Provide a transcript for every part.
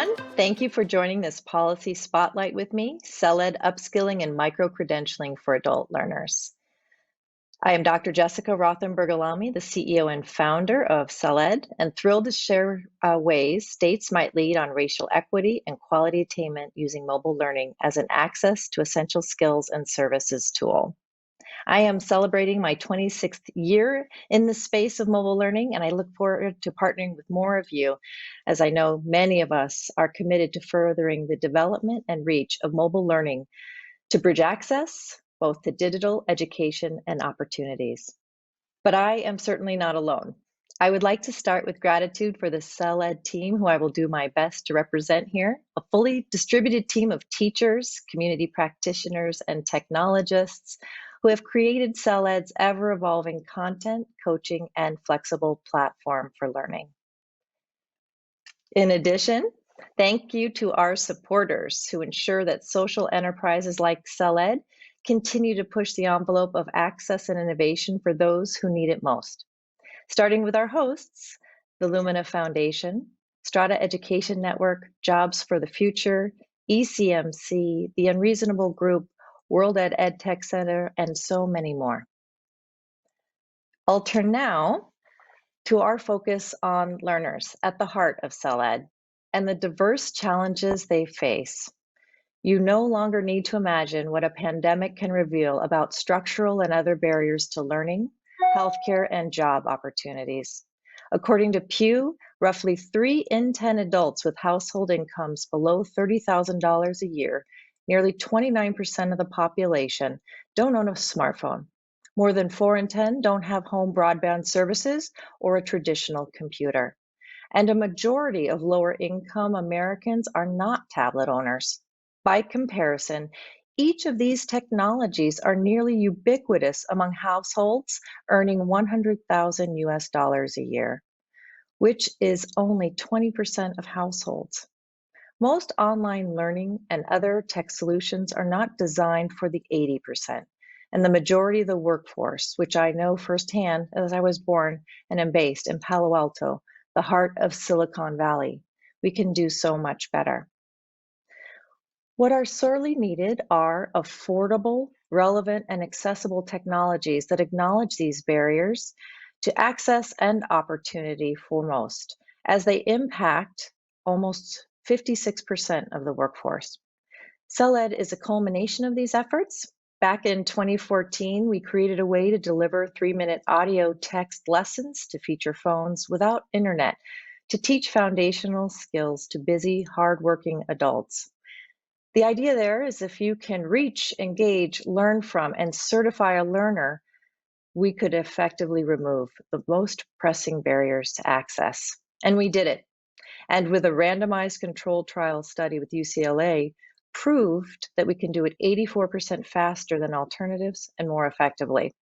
everyone. Thank you for joining this policy spotlight with me, Celeb Upskilling and Micro-credentialing for Adult Learners. I am Dr. Jessica Rothenberg-Aalami, the CEO and founder of Celeb, and thrilled to share ways states might lead on racial equity and quality attainment using mobile learning as an access to essential skills and services tool. I am celebrating my 26th year in the space of mobile learning, and I look forward to partnering with more of you, as I know many of us are committed to furthering the development and reach of mobile learning to bridge access, both to digital education and opportunities. But I am certainly not alone. I would like to start with gratitude for the CellEd team, who I will do my best to represent here, a fully distributed team of teachers, community practitioners, and technologists who have created CellEd's ever-evolving content, coaching, and flexible platform for learning. In addition, thank you to our supporters who ensure that social enterprises like CellEd continue to push the envelope of access and innovation for those who need it most. Starting with our hosts, the Lumina Foundation, Strata Education Network, Jobs for the Future, ECMC, the Unreasonable Group, World Ed Tech Center, and so many more. I'll turn now to our focus on learners at the heart of CellEd and the diverse challenges they face. You no longer need to imagine what a pandemic can reveal about structural and other barriers to learning, healthcare, and job opportunities. According to Pew, roughly 3 in 10 adults with household incomes below $30,000 a year, nearly 29% of the population, don't own a smartphone. More than 4 in 10 don't have home broadband services or a traditional computer. And a majority of lower income Americans are not tablet owners. By comparison, each of these technologies are nearly ubiquitous among households earning $100,000 a year, which is only 20% of households. Most online learning and other tech solutions are not designed for the 80%, and the majority of the workforce, which I know firsthand as I was born and am based in Palo Alto, the heart of Silicon Valley. We can do so much better. What are sorely needed are affordable, relevant, and accessible technologies that acknowledge these barriers to access and opportunity for most, as they impact almost 56% of the workforce. CellEd is a culmination of these efforts. Back in 2014, we created a way to deliver 3-minute audio text lessons to feature phones without internet to teach foundational skills to busy, hardworking adults. The idea there is if you can reach, engage, learn from, and certify a learner, we could effectively remove the most pressing barriers to access. And we did it. And with a randomized controlled trial study with UCLA, proved that we can do it 84% faster than alternatives and more effectively.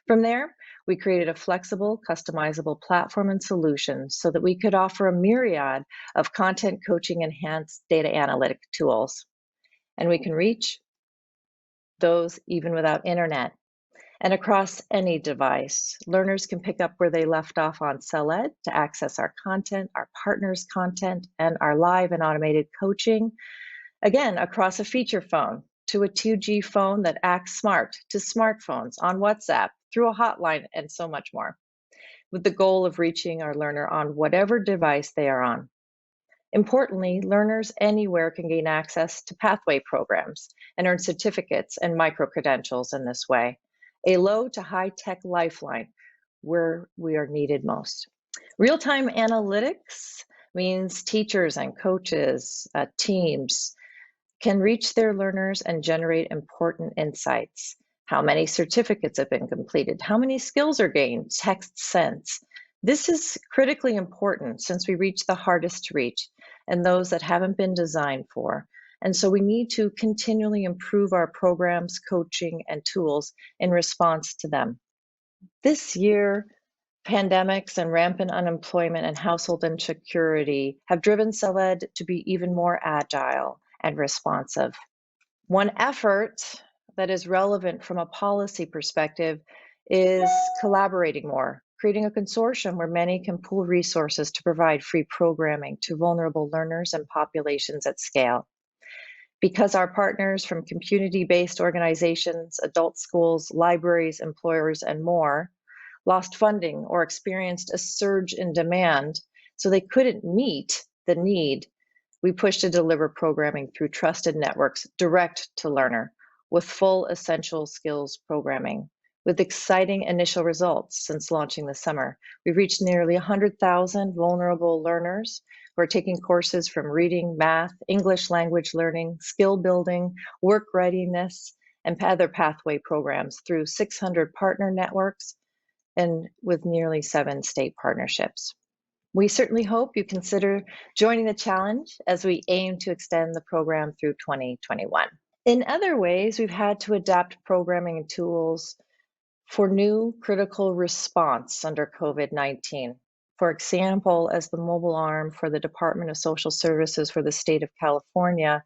From there, we created a flexible, customizable platform and solution so that we could offer a myriad of content coaching enhanced data analytic tools. And we can reach those even without internet. And across any device, learners can pick up where they left off on CellEd to access our content, our partners' content, and our live and automated coaching. Again, across a feature phone, to a 2G phone that acts smart, to smartphones, on WhatsApp, through a hotline, and so much more, with the goal of reaching our learner on whatever device they are on. Importantly, learners anywhere can gain access to pathway programs and earn certificates and micro-credentials in this way, a low to high-tech lifeline where we are needed most. Real-time analytics means teachers and coaches, teams can reach their learners and generate important insights. How many certificates have been completed? How many skills are gained? Text sense. This is critically important since we reach the hardest to reach and those that haven't been designed for. And so we need to continually improve our programs, coaching, and tools in response to them. This year, pandemics and rampant unemployment and household insecurity have driven CellEd to be even more agile and responsive. One effort that is relevant from a policy perspective is collaborating more creating a consortium where many can pool resources to provide free programming to vulnerable learners and populations at scale. Because our partners from community-based organizations, adult schools, libraries, employers, and more lost funding or experienced a surge in demand, so they couldn't meet the need, we push to deliver programming through trusted networks direct to learner with full essential skills programming. With exciting initial results since launching this summer, we've reached nearly 100,000 vulnerable learners who are taking courses from reading, math, English language learning, skill building, work readiness, and other pathway programs through 600 partner networks and with nearly 7 state partnerships. We certainly hope you consider joining the challenge as we aim to extend the program through 2021. In other ways, we've had to adapt programming and tools for new critical response under COVID-19. For example, as the mobile arm for the Department of Social Services for the state of California,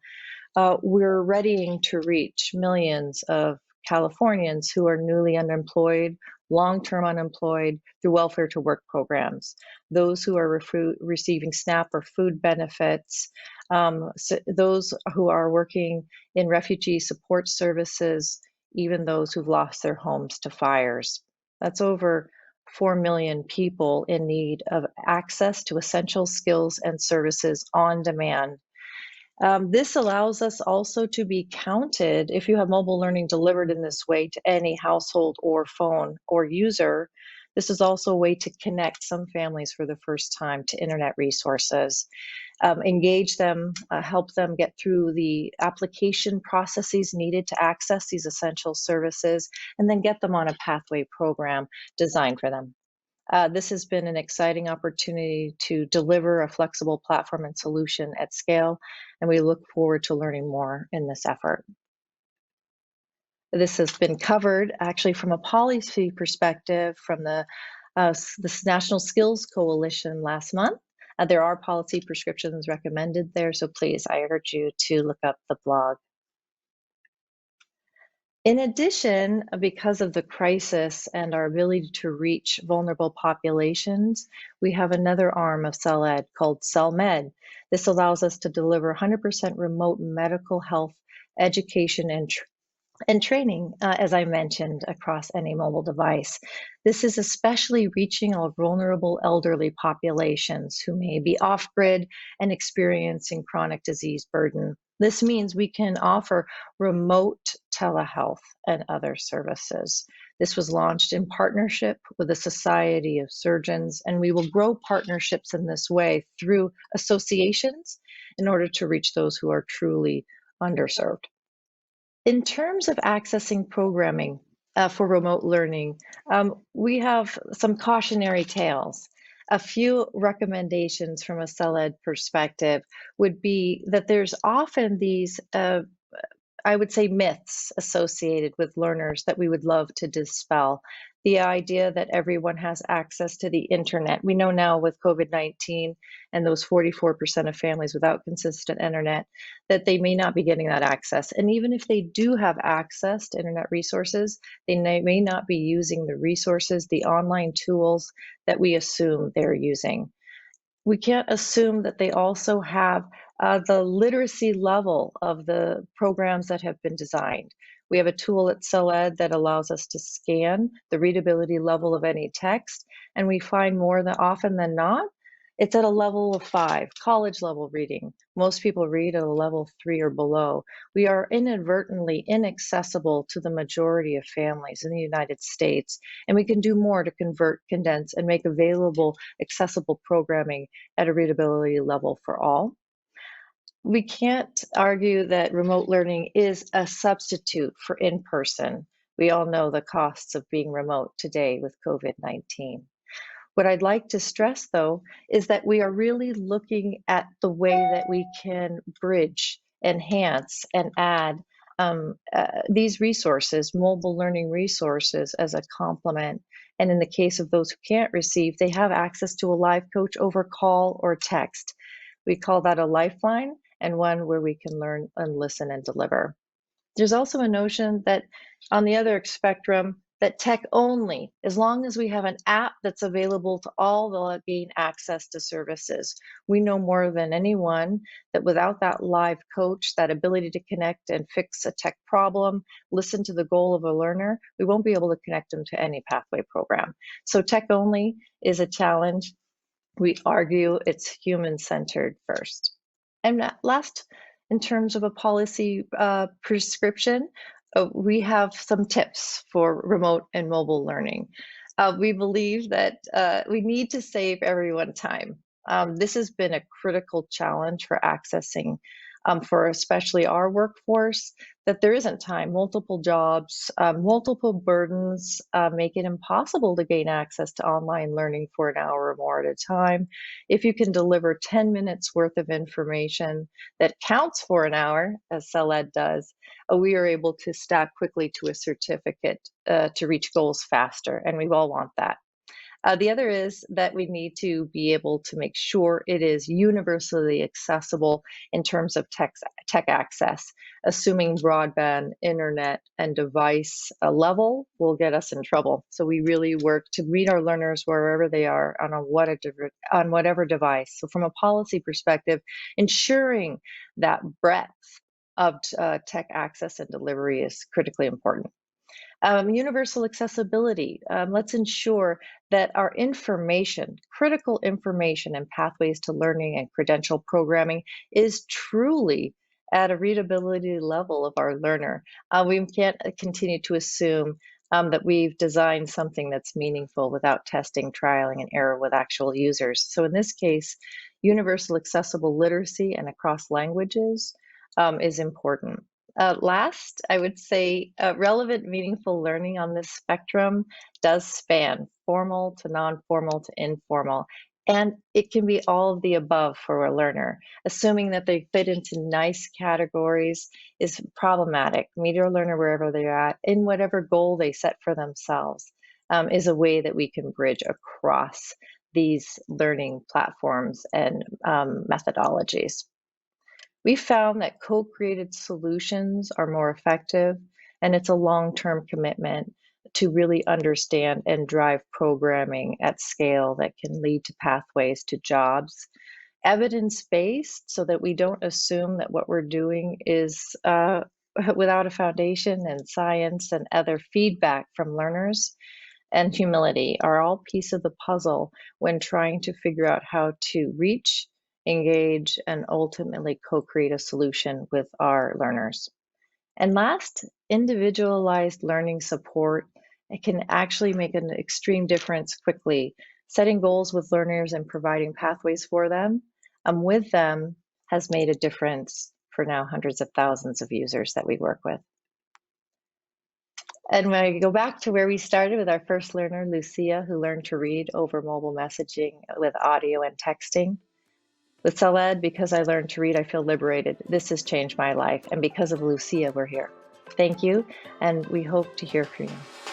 we're readying to reach millions of Californians who are newly unemployed, long-term unemployed through welfare to work programs, those who are receiving SNAP or food benefits, those who are working in refugee support services, even those who've lost their homes to fires. That's over 4 million people in need of access to essential skills and services on demand. This allows us also to be counted if you have mobile learning delivered in this way to any household or phone or user. This is also a way to connect some families for the first time to internet resources, engage them, help them get through the application processes needed to access these essential services, and then get them on a pathway program designed for them. This has been an exciting opportunity to deliver a flexible platform and solution at scale, and we look forward to learning more in this effort. This has been covered actually from a policy perspective from the National Skills Coalition last month. There are policy prescriptions recommended there, so please, I urge you to look up the blog. In addition, because of the crisis and our ability to reach vulnerable populations, we have another arm of CellEd called CellMed. This allows us to deliver 100% remote medical health education and training, as I mentioned, across any mobile device. This is especially reaching our vulnerable elderly populations who may be off-grid and experiencing chronic disease burden. This means we can offer remote telehealth and other services. This was launched in partnership with the Society of Surgeons, and we will grow partnerships in this way through associations in order to reach those who are truly underserved. In terms of accessing programming for remote learning, we have some cautionary tales. A few recommendations from a CellEd perspective would be that there's often these, I would say, myths associated with learners that we would love to dispel. The idea that everyone has access to the internet. We know now with COVID-19 and those 44% of families without consistent internet, that they may not be getting that access. And even if they do have access to internet resources, they may not be using the resources, the online tools that we assume they're using. We can't assume that they also have the literacy level of the programs that have been designed. We have a tool at CellEd that allows us to scan the readability level of any text, and we find more than often than not, it's at a level of 5, college level reading. Most people read at a level 3 or below. We are inadvertently inaccessible to the majority of families in the United States, and we can do more to convert, condense, and make available accessible programming at a readability level for all. We can't argue that remote learning is a substitute for in-person. We all know the costs of being remote today with COVID-19. What I'd like to stress, though, is that we are really looking at the way that we can bridge, enhance, and add these resources, mobile learning resources, as a complement. And in the case of those who can't receive, they have access to a live coach over call or text. We call that a lifeline, and one where we can learn and listen and deliver. There's also a notion that on the other spectrum, that tech only, as long as we have an app that's available to all, they'll gain access to services. We know more than anyone that without that live coach, that ability to connect and fix a tech problem, listen to the goal of a learner, we won't be able to connect them to any pathway program. So tech only is a challenge. We argue it's human-centered first. And last, in terms of a policy prescription, we have some tips for remote and mobile learning. We believe that we need to save everyone time. This has been a critical challenge for accessing, for especially our workforce, that there isn't time. Multiple jobs, multiple burdens make it impossible to gain access to online learning for an hour or more at a time. If you can deliver 10 minutes worth of information that counts for an hour, as Celeb does, we are able to stack quickly to a certificate to reach goals faster, and we all want that. The other is that we need to be able to make sure it is universally accessible in terms of tech access, assuming broadband, internet, and device level will get us in trouble. So we really work to meet our learners wherever they are on whatever device. So from a policy perspective, ensuring that breadth of tech access and delivery is critically important. Universal accessibility. Let's ensure that our information, critical information and pathways to learning and credential programming is truly at a readability level of our learner. We can't continue to assume that we've designed something that's meaningful without testing, trialing, and error with actual users. So in this case, universal accessible literacy and across languages is important. Last, I would say relevant, meaningful learning on this spectrum does span formal to non-formal to informal, and it can be all of the above for a learner. Assuming that they fit into nice categories is problematic. Meet your learner wherever they're at, in whatever goal they set for themselves, is a way that we can bridge across these learning platforms and methodologies. We found that co-created solutions are more effective, and it's a long-term commitment to really understand and drive programming at scale that can lead to pathways to jobs. Evidence-based, so that we don't assume that what we're doing is without a foundation in science, and other feedback from learners and humility are all pieces of the puzzle when trying to figure out how to reach, engage, and ultimately co-create a solution with our learners. And last, individualized learning support. It can actually make an extreme difference quickly. Setting goals with learners and providing pathways for them with them has made a difference for now hundreds of thousands of users that we work with. And when I go back to where we started with our first learner, Lucia, who learned to read over mobile messaging with audio and texting. With Celeb, because I learned to read, I feel liberated. This has changed my life. And because of Lucia, we're here. Thank you, and we hope to hear from you.